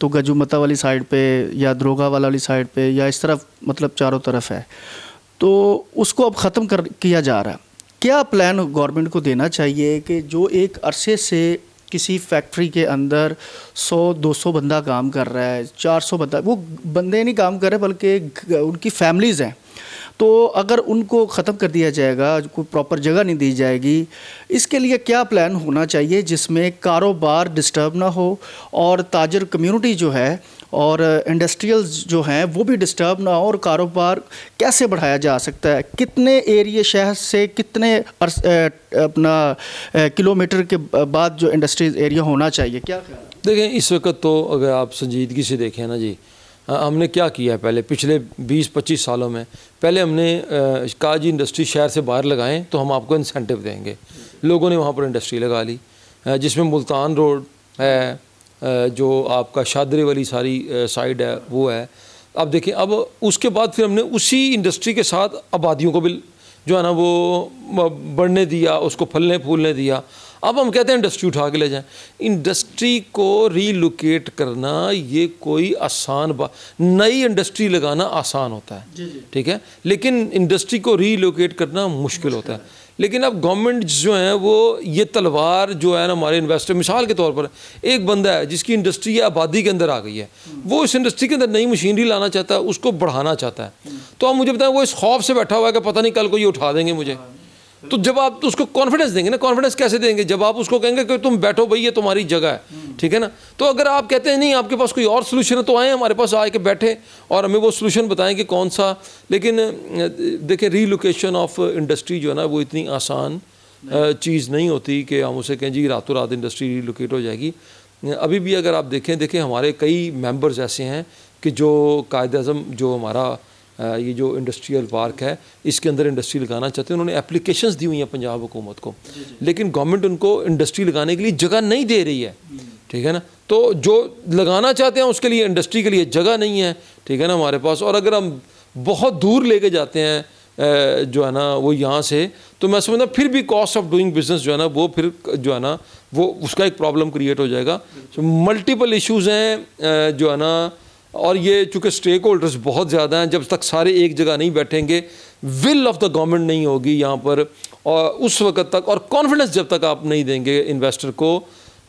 تو گجومتا والی سائڈ پہ یا دروگا والی سائڈ پہ یا اس طرف مطلب چاروں طرف ہے، تو اس کو اب ختم کیا جا رہا ہے. کیا پلان گورنمنٹ کو دینا چاہیے کہ جو ایک عرصے سے کسی فیکٹری کے اندر 100-200 بندہ کام کر رہا ہے، 400 بندہ، وہ بندے نہیں کام کر رہے بلکہ ان کی فیملیز ہیں، تو اگر ان کو ختم کر دیا جائے گا، کوئی پراپر جگہ نہیں دی جائے گی، اس کے لیے کیا پلان ہونا چاہیے جس میں کاروبار ڈسٹرب نہ ہو اور تاجر کمیونٹی جو ہے اور انڈسٹریلز جو ہیں وہ بھی ڈسٹرب نہ ہو، اور کاروبار کیسے بڑھایا جا سکتا ہے؟ کتنے ایریے شہر سے کتنے اپنا کلومیٹر کے بعد جو انڈسٹریز ایریا ہونا چاہیے؟ کیا خیال ہے؟ دیکھیں اس وقت تو اگر آپ سنجیدگی سے دیکھیں نا جی، ہم نے کیا کیا ہے پہلے پچھلے 20-25 سالوں میں، پہلے ہم نے کہا جی انڈسٹری شہر سے باہر لگائیں تو ہم آپ کو انسینٹیو دیں گے. لوگوں نے وہاں پر انڈسٹری لگا لی، جس میں ملتان روڈ ہے، جو آپ کا شادری والی ساری سائڈ ہے وہ ہے. اب دیکھیں اب اس کے بعد پھر ہم نے اسی انڈسٹری کے ساتھ آبادیوں کو بھی جو ہے نا وہ بڑھنے دیا، اس کو پھلنے پھولنے دیا. اب ہم کہتے ہیں انڈسٹری اٹھا کے لے جائیں. انڈسٹری کو ری لوکیٹ کرنا یہ کوئی آسان نئی انڈسٹری لگانا آسان ہوتا ہے، ٹھیک ہے، لیکن انڈسٹری کو ری لوکیٹ کرنا مشکل ہوتا ہے. لیکن اب گورنمنٹ جو ہیں وہ یہ تلوار جو ہے نا ہمارے انویسٹر، مثال کے طور پر ایک بندہ ہے جس کی انڈسٹری آبادی کے اندر آ گئی ہے، وہ اس انڈسٹری کے اندر نئی مشینری لانا چاہتا ہے، اس کو بڑھانا چاہتا ہے، تو آپ مجھے بتائیں وہ اس خوف سے بیٹھا ہوا ہے کہ پتہ نہیں کل کو یہ اٹھا دیں گے مجھے. تو جب آپ اس کو کانفیڈنس دیں گے نا، کانفیڈنس کیسے دیں گے؟ جب آپ اس کو کہیں گے کہ تم بیٹھو بھائی یہ تمہاری جگہ ہے، ٹھیک ہے نا. تو اگر آپ کہتے ہیں نہیں آپ کے پاس کوئی اور سلوشن ہے تو آئیں ہمارے پاس، آئے کہ بیٹھے اور ہمیں وہ سلوشن بتائیں کہ کون سا. لیکن دیکھیں ری لوکیشن آف انڈسٹری جو ہے نا وہ اتنی آسان چیز نہیں ہوتی کہ ہم اسے کہیں جی راتوں رات انڈسٹری ری لوکیٹ ہو جائے گی. ابھی بھی اگر آپ دیکھیں ہمارے کئی ممبرز ایسے ہیں کہ جو قائد اعظم جو ہمارا یہ جو انڈسٹریل پارک ہے اس کے اندر انڈسٹری لگانا چاہتے ہیں، انہوں نے اپلیکیشنز دی ہوئی ہیں پنجاب حکومت کو، لیکن گورنمنٹ ان کو انڈسٹری لگانے کے لیے جگہ نہیں دے رہی ہے، ٹھیک ہے نا. تو جو لگانا چاہتے ہیں اس کے لیے انڈسٹری کے لیے جگہ نہیں ہے، ٹھیک ہے نا ہمارے پاس. اور اگر ہم بہت دور لے کے جاتے ہیں جو ہے نا وہ یہاں سے، تو میں سمجھتا پھر بھی کاسٹ آف ڈوئنگ بزنس جو ہے نا وہ پھر جو ہے نا وہ اس کا ایک پرابلم کریٹ ہو جائے گا. ملٹیپل ایشوز ہیں جو ہے نا، اور یہ چونکہ اسٹیک ہولڈرز بہت زیادہ ہیں، جب تک سارے ایک جگہ نہیں بیٹھیں گے، ول آف دا گورنمنٹ نہیں ہوگی یہاں پر، اور اس وقت تک، اور کانفیڈنس جب تک آپ نہیں دیں گے انویسٹر کو،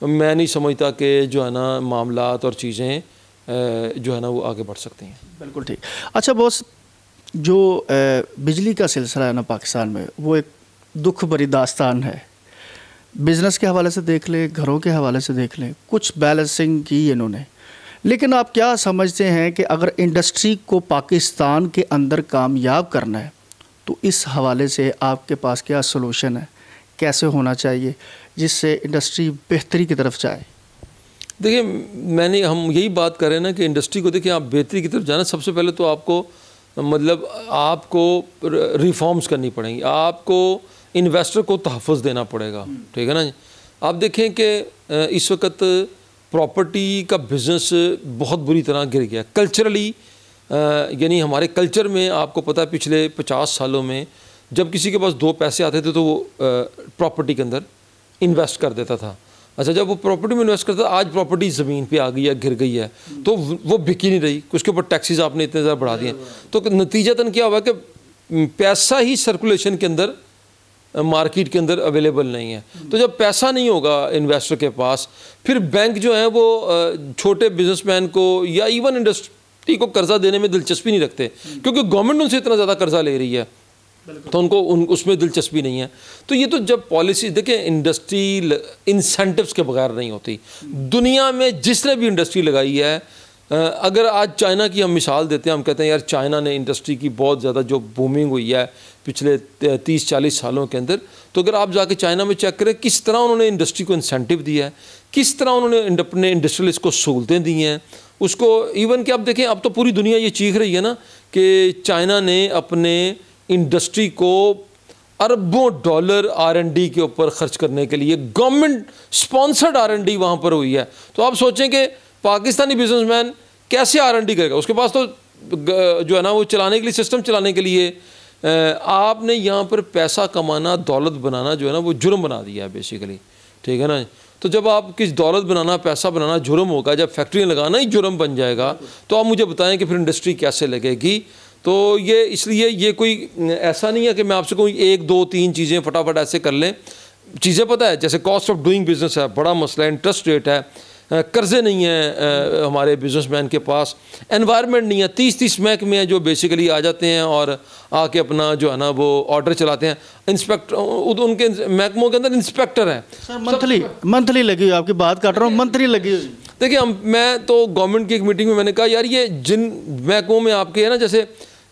میں نہیں سمجھتا کہ جو ہے نا معاملات اور چیزیں جو ہے نا وہ آگے بڑھ سکتی ہیں. بالکل ٹھیک. اچھا بوس، جو بجلی کا سلسلہ ہے نا پاکستان میں، وہ ایک دکھ بھری داستان ہے. بزنس کے حوالے سے دیکھ لیں، گھروں کے حوالے سے دیکھ لیں، کچھ بیلنسنگ کی انہوں نے. لیکن آپ کیا سمجھتے ہیں کہ اگر انڈسٹری کو پاکستان کے اندر کامیاب کرنا ہے تو اس حوالے سے آپ کے پاس کیا سلوشن ہے؟ کیسے ہونا چاہیے جس سے انڈسٹری بہتری کی طرف جائے؟ دیکھیں ہم یہی بات کر رہے ہیں نا کہ انڈسٹری کو دیکھیں آپ بہتری کی طرف جانا، سب سے پہلے تو آپ کو مطلب آپ کو ریفارمز کرنی پڑیں گی، آپ کو انویسٹر کو تحفظ دینا پڑے گا، ٹھیک ہے نا. آپ دیکھیں کہ اس وقت پراپرٹی کا بزنس بہت بری طرح گر گیا کلچرلی، یعنی ہمارے کلچر میں آپ کو پتہ ہے پچھلے 50 سالوں میں جب کسی کے پاس 2 پیسے آتے تھے تو وہ پراپرٹی کے اندر انویسٹ کر دیتا تھا. اچھا جب وہ پراپرٹی میں انویسٹ کرتا، آج پراپرٹی زمین پہ آ گئی ہے، گر گئی ہے، تو وہ بکی نہیں رہی، اس کے اوپر ٹیکسیز آپ نے اتنے زیادہ بڑھا دیے، تو نتیجتاً کیا ہوا کہ پیسہ ہی سرکولیشن کے اندر مارکیٹ کے اندر اویلیبل نہیں ہے. تو جب پیسہ نہیں ہوگا انویسٹر کے پاس، پھر بینک جو ہیں وہ چھوٹے بزنس مین کو یا ایون انڈسٹری کو قرضہ دینے میں دلچسپی نہیں رکھتے، کیونکہ گورنمنٹ ان سے اتنا زیادہ قرضہ لے رہی ہے تو ان کو اس میں دلچسپی نہیں ہے. تو یہ تو جب پالیسی دیکھیں، انڈسٹری انسینٹیوز کے بغیر نہیں ہوتی. دنیا میں جس نے بھی انڈسٹری لگائی ہے، اگر آج چائنا کی ہم مثال دیتے ہیں، ہم کہتے ہیں یار چائنا نے انڈسٹری کی بہت زیادہ جو بومنگ ہوئی ہے پچھلے 30-40 سالوں کے اندر، تو اگر آپ جا کے چائنا میں چیک کریں کس طرح انہوں نے انڈسٹری کو انسینٹیو دیا ہے، کس طرح انہوں نے اپنے انڈسٹریلسٹ کو سہولتیں دی ہیں، اس کو ایون کہ آپ دیکھیں اب تو پوری دنیا یہ چیخ رہی ہے نا کہ چائنا نے اپنے انڈسٹری کو اربوں ڈالر R&D کے اوپر خرچ کرنے کے لیے گورنمنٹ سپانسرڈ R&D وہاں پر ہوئی ہے. تو آپ سوچیں کہ پاکستانی بزنس مین کیسے R&D کرے گا؟ اس کے پاس تو جو ہے نا وہ چلانے کے لیے، سسٹم چلانے کے لیے آپ نے یہاں پر پیسہ کمانا، دولت بنانا جو ہے نا وہ جرم بنا دیا ہے بیسیکلی، ٹھیک ہے نا. تو جب آپ کس دولت بنانا پیسہ بنانا جرم ہوگا, جب فیکٹریاں لگانا ہی جرم بن جائے گا, تو آپ مجھے بتائیں کہ پھر انڈسٹری کیسے لگے گی. تو یہ اس لیے یہ کوئی ایسا نہیں ہے کہ میں آپ سے کہوں 1 2 3 چیزیں فٹافٹ ایسے کر لیں. چیزیں پتہ ہے جیسے کاسٹ آف ڈوئنگ بزنس ہے, بڑا مسئلہ ہے, انٹرسٹ ریٹ ہے, قرضے نہیں ہیں ہمارے بزنس مین کے پاس, انوائرمنٹ نہیں ہے, 30 محکمے ہیں جو بیسیکلی آ جاتے ہیں اور آ کے اپنا جو ہے نا وہ آرڈر چلاتے ہیں. انسپیکٹر ان کے محکموں کے اندر انسپیکٹر ہیں. سر منتھلی لگی ہوئی, آپ کی بات کر رہا ہوں, منتھلی لگی ہوئی. دیکھیے میں تو گورنمنٹ کی ایک میٹنگ میں نے کہا یار یہ جن محکموں میں آپ کے ہے نا, جیسے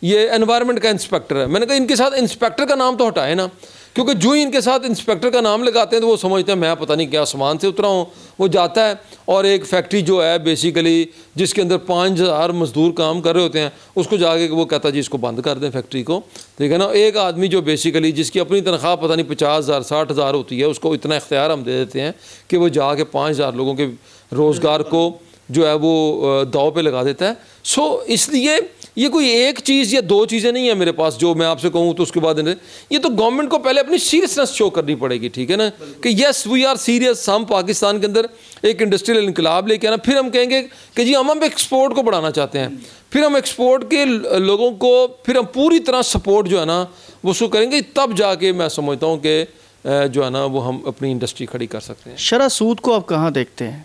یہ انوائرمنٹ کا انسپیکٹر ہے, میں نے کہا ان کے ساتھ انسپیکٹر کا نام تو ہٹائے نا, کیونکہ جو ہی ان کے ساتھ انسپیکٹر کا نام لگاتے ہیں تو وہ سمجھتے ہیں میں پتہ نہیں کیا آسمان سے اترا ہوں. وہ جاتا ہے اور ایک فیکٹری جو ہے بیسیکلی جس کے اندر 5000 مزدور کام کر رہے ہوتے ہیں, اس کو جا کے وہ کہتا ہے جی اس کو بند کر دیں فیکٹری کو, ٹھیک ہے نا. ایک آدمی جو بیسیکلی جس کی اپنی تنخواہ پتہ نہیں 50,000 60,000 ہوتی ہے, اس کو اتنا اختیار ہم دے دیتے ہیں کہ وہ جا کے 5,000 لوگوں کے روزگار کو جو ہے وہ داؤ پہ لگا دیتا ہے. سو اس لیے یہ کوئی ایک چیز یا 2 چیزیں نہیں ہیں میرے پاس جو میں آپ سے کہوں تو اس کے بعد یہ تو گورنمنٹ کو پہلے اپنی سیریسنس شو کرنی پڑے گی, ٹھیک ہے نا, کہ یس وی آر سیریس. ہم پاکستان کے اندر ایک انڈسٹریل انقلاب لے کے آنا, پھر ہم کہیں گے کہ جی ہم ایکسپورٹ کو بڑھانا چاہتے ہیں, پھر ہم ایکسپورٹ کے لوگوں کو پھر ہم پوری طرح سپورٹ جو ہے نا وہ شو کریں گے, تب جا کے میں سمجھتا ہوں کہ جو ہے نا وہ ہم اپنی انڈسٹری کھڑی کر سکتے ہیں. شرح سود کو آپ کہاں دیکھتے ہیں,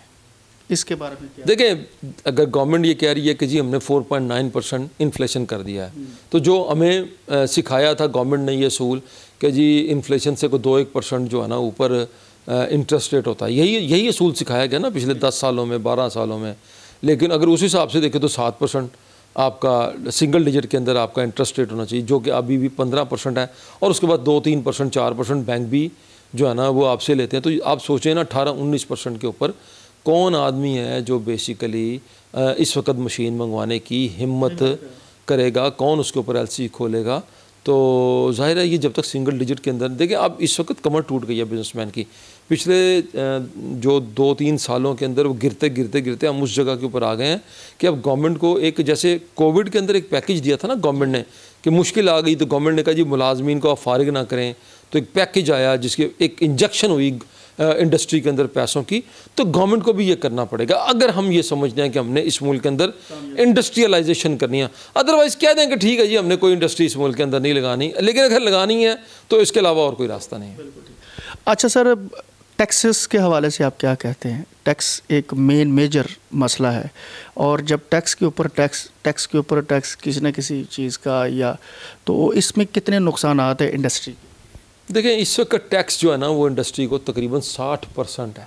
اس کے بارے میں کیا؟ دیکھیں اگر گورنمنٹ یہ کہہ رہی ہے کہ جی ہم نے 4.9% انفلیشن کر دیا ہے, تو جو ہمیں سکھایا تھا گورنمنٹ نے یہ اصول کہ جی انفلیشن سے کوئی 2-1% جو ہے نا اوپر انٹرسٹ ریٹ ہوتا ہے, یہی اصول سکھایا گیا نا پچھلے 10 سالوں میں 12 سالوں میں. لیکن اگر اس حساب سے دیکھیں تو 7% آپ کا سنگل ڈیجٹ کے اندر آپ کا انٹرسٹ ریٹ ہونا چاہیے, جو کہ ابھی بھی 15% ہے, اور اس کے بعد 2-3% 4% بینک بھی جو ہے نا وہ آپ سے لیتے ہیں. تو آپ سوچیں نا 18-19% کے اوپر کون آدمی ہے جو بیسیکلی اس وقت مشین منگوانے کی ہمت کرے گا, کون اس کے اوپر ایل سی کھولے گا. تو ظاہر ہے یہ جب تک سنگل ڈیجٹ کے اندر دیکھیں, اب اس وقت کمر ٹوٹ گئی ہے بزنس مین کی. پچھلے جو 2-3 سالوں کے اندر وہ گرتے ہم اس جگہ کے اوپر آ گئے ہیں کہ اب گورنمنٹ کو ایک جیسے کووڈ کے اندر ایک پیکیج دیا تھا نا گورنمنٹ نے کہ مشکل آ گئی, تو گورنمنٹ نے کہا جی ملازمین کو آپ فارغ نہ کریں, تو ایک پیکیج آیا جس کی ایک انجیکشن ہوئی انڈسٹری کے اندر پیسوں کی. تو گورنمنٹ کو بھی یہ کرنا پڑے گا اگر ہم یہ سمجھتے ہیں کہ ہم نے اس ملک کے اندر انڈسٹریلائزیشن کرنی ہے. ادروائز کہہ دیں کہ ٹھیک ہے جی ہم نے کوئی انڈسٹری اس ملک کے اندر نہیں لگانی, لیکن اگر لگانی ہے تو اس کے علاوہ اور کوئی راستہ نہیں ہے. اچھا سر, ٹیکسز کے حوالے سے آپ کیا کہتے ہیں؟ ٹیکس ایک میجر مسئلہ ہے, اور جب ٹیکس کے اوپر ٹیکس کسی نہ کسی چیز کا, یا تو اس میں کتنے نقصانات ہیں انڈسٹری کے؟ دیکھیں اس وقت ٹیکس جو ہے نا وہ انڈسٹری کو تقریباً 60% ہے,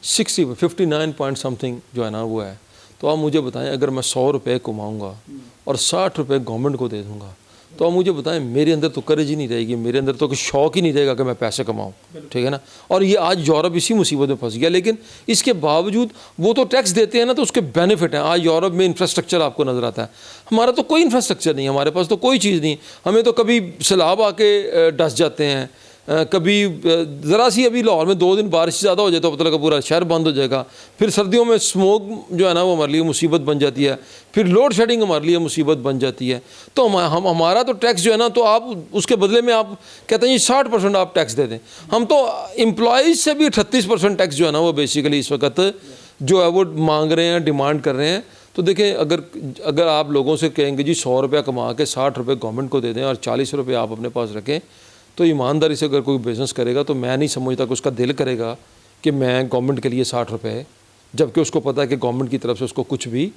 59 پوائنٹ سمتھنگ جو ہے نا وہ ہے. تو آپ مجھے بتائیں اگر میں 100 روپے کماؤں گا اور 60 روپے گورنمنٹ کو دے دوں گا, تو آپ مجھے بتائیں میرے اندر تو کرج ہی نہیں رہے گی, میرے اندر تو کوئی شوق ہی نہیں رہے گا کہ میں پیسے کماؤں, ٹھیک ہے نا. اور یہ آج یورپ اسی مصیبت میں پھنس گیا, لیکن اس کے باوجود وہ تو ٹیکس دیتے ہیں نا, تو اس کے بینیفٹ ہیں. آج یورپ میں انفراسٹرکچر آپ کو نظر آتا ہے, ہمارا تو کوئی انفراسٹرکچر نہیں, ہمارے پاس تو کوئی چیز نہیں. ہمیں تو کبھی سیلاب آ کے ڈس جاتے ہیں, کبھی ذرا سی ابھی لاہور میں 2 دن بارش زیادہ ہو جائے تو پتہ لگا پورا شہر بند ہو جائے گا. پھر سردیوں میں اسموک جو ہے نا وہ ہمارے لیے مصیبت بن جاتی ہے, پھر لوڈ شیڈنگ ہمارے لیے مصیبت بن جاتی ہے. تو ہمارا تو ٹیکس جو ہے نا, تو آپ اس کے بدلے میں آپ کہتے ہیں 60% آپ ٹیکس دے دیں. ہم تو امپلائیز سے بھی 38% ٹیکس جو ہے نا وہ بیسیکلی اس وقت جو ہے وہ مانگ رہے ہیں, ڈیمانڈ کر رہے ہیں. تو دیکھیں اگر آپ لوگوں سے کہیں گے جی 100 روپیہ کما کے 60 روپے گورنمنٹ کو دے دیں اور 40 روپے آپ اپنے پاس رکھیں, تو ایمانداری سے اگر کوئی بزنس کرے گا تو میں نہیں سمجھتا کہ اس کا دل کرے گا کہ میں گورنمنٹ کے لیے 60 روپے, جبکہ اس کو پتہ ہے کہ گورنمنٹ کی طرف سے اس کو کچھ بھی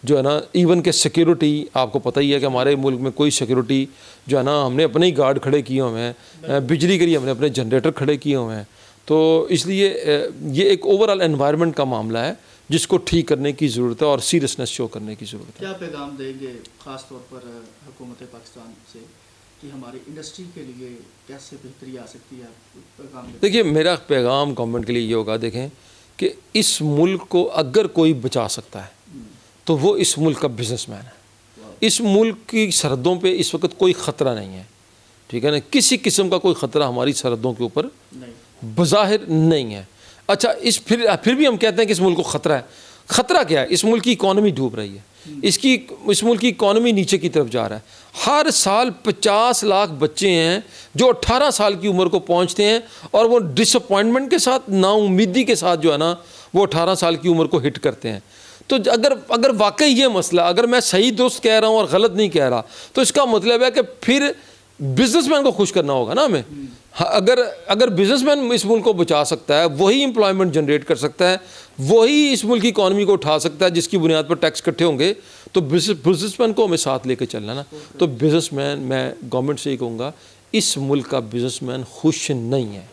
جو ہے نا, ایون کہ سیکیورٹی آپ کو پتہ ہی ہے کہ ہمارے ملک میں کوئی سیکیورٹی جو ہے نا, ہم نے اپنے ہی گارڈ کھڑے کیے ہوئے ہیں, بجلی کے لیے ہم نے اپنے جنریٹر کھڑے کیے ہوئے ہیں. تو اس لیے یہ ایک اوور آل انوائرمنٹ کا معاملہ ہے جس کو ٹھیک کرنے کی ضرورت ہے اور سیریسنس شو کرنے کی ضرورت ہے. کیا پیغام دیں گے خاص طور پر حکومت پاکستان سے کہ ہماری انڈسٹری کے لیے کیسے بہتری آ سکتی ہے؟ دیکھیے میرا پیغام گورنمنٹ کے لیے یہ ہوگا, دیکھیں کہ اس ملک کو اگر کوئی بچا سکتا ہے تو وہ اس ملک کا بزنس مین ہے. اس ملک کی سرحدوں پہ اس وقت کوئی خطرہ نہیں ہے, ٹھیک ہے نا, کسی قسم کا کوئی خطرہ ہماری سرحدوں کے اوپر بظاہر نہیں ہے. اچھا پھر بھی ہم کہتے ہیں کہ اس ملک کو خطرہ ہے. خطرہ کیا ہے؟ اس ملک کی اکانومی ڈوب رہی ہے، اس ملک کی اکانومی نیچے کی طرف جا رہا ہے. ہر سال 50 لاکھ بچے ہیں جو 18 سال کی عمر کو پہنچتے ہیں اور وہ ڈس اپوائنٹمنٹ کے ساتھ، نا امیدی کے ساتھ جو ہے نا وہ 18 سال کی عمر کو ہٹ کرتے ہیں. تو اگر واقعی یہ مسئلہ، اگر میں صحیح درست کہہ رہا ہوں اور غلط نہیں کہہ رہا، تو اس کا مطلب ہے کہ پھر بزنس مین کو خوش کرنا ہوگا نا ہمیں. اگر بزنس مین اس ملک کو بچا سکتا ہے، وہی امپلائمنٹ جنریٹ کر سکتا ہے، وہی اس ملک کی اکانومی کو اٹھا سکتا ہے جس کی بنیاد پر ٹیکس اکٹھے ہوں گے، تو بزنس مین کو ہمیں ساتھ لے کے چلنا نا. تو بزنس مین، میں گورنمنٹ سے یہ کہوں گا، اس ملک کا بزنس مین خوش نہیں ہے،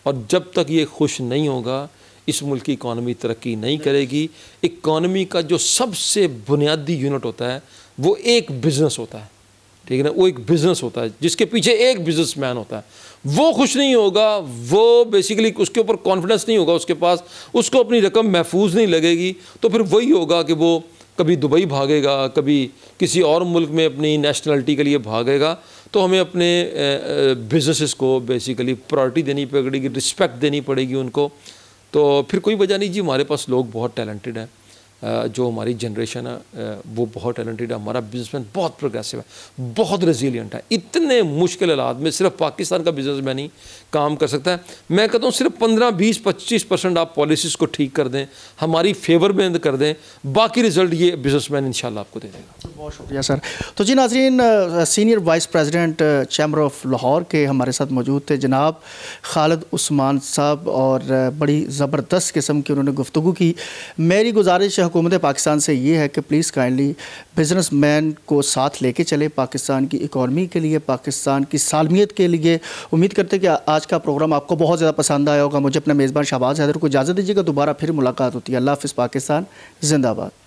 اور جب تک یہ خوش نہیں ہوگا اس ملک کی اکانومی ترقی نہیں کرے گی. اکانومی کا جو سب سے بنیادی یونٹ ہوتا ہے وہ ایک بزنس ہوتا ہے، ٹھیک ہے نا، وہ ایک بزنس ہوتا ہے جس کے پیچھے ایک بزنس مین ہوتا ہے. وہ خوش نہیں ہوگا، وہ بیسیکلی اس کے اوپر کانفیڈنس نہیں ہوگا اس کے پاس، اس کو اپنی رقم محفوظ نہیں لگے گی، تو پھر وہی ہوگا کہ وہ کبھی دبئی بھاگے گا، کبھی کسی اور ملک میں اپنی نیشنلٹی کے لیے بھاگے گا. تو ہمیں اپنے بزنسز کو بیسیکلی پرائرٹی دینی پڑے گی، رسپیکٹ دینی پڑے گی ان کو. تو پھر کوئی وجہ نہیں جی، ہمارے پاس لوگ بہت ٹیلنٹڈ ہیں، جو ہماری جنریشن ہے وہ بہت ٹیلنٹڈ ہے. ہمارا بزنس مین بہت پروگریسو ہے، بہت ریزیلینٹ ہے. اتنے مشکل حالات میں صرف پاکستان کا بزنس مین ہی کام کر سکتا ہے. میں کہتا ہوں صرف 15 20 25% آپ پالیسیز کو ٹھیک کر دیں، ہماری فیور میں کر دیں، باقی رزلٹ یہ بزنس مین انشاءاللہ آپ کو دے دے گا. بہت شکریہ سر. تو جی ناظرین، senior vice president chamber of Lahore کے ہمارے ساتھ موجود تھے جناب خالد عثمان صاحب، اور بڑی زبردست قسم کی انہوں نے گفتگو کی. میری گزارش حکومت پاکستان سے یہ ہے کہ پلیز کائنڈلی بزنس مین کو ساتھ لے کے چلے پاکستان کی اکانومی کے لیے، پاکستان کی سالمیت کے لیے. امید کرتے کہ آج کا پروگرام آپ کو بہت زیادہ پسند آیا ہوگا. مجھے اپنا میزبان شہباز حیدر کو اجازت دیجیے گا، دوبارہ پھر ملاقات ہوتی ہے. اللہ حافظ. پاکستان زندہ باد.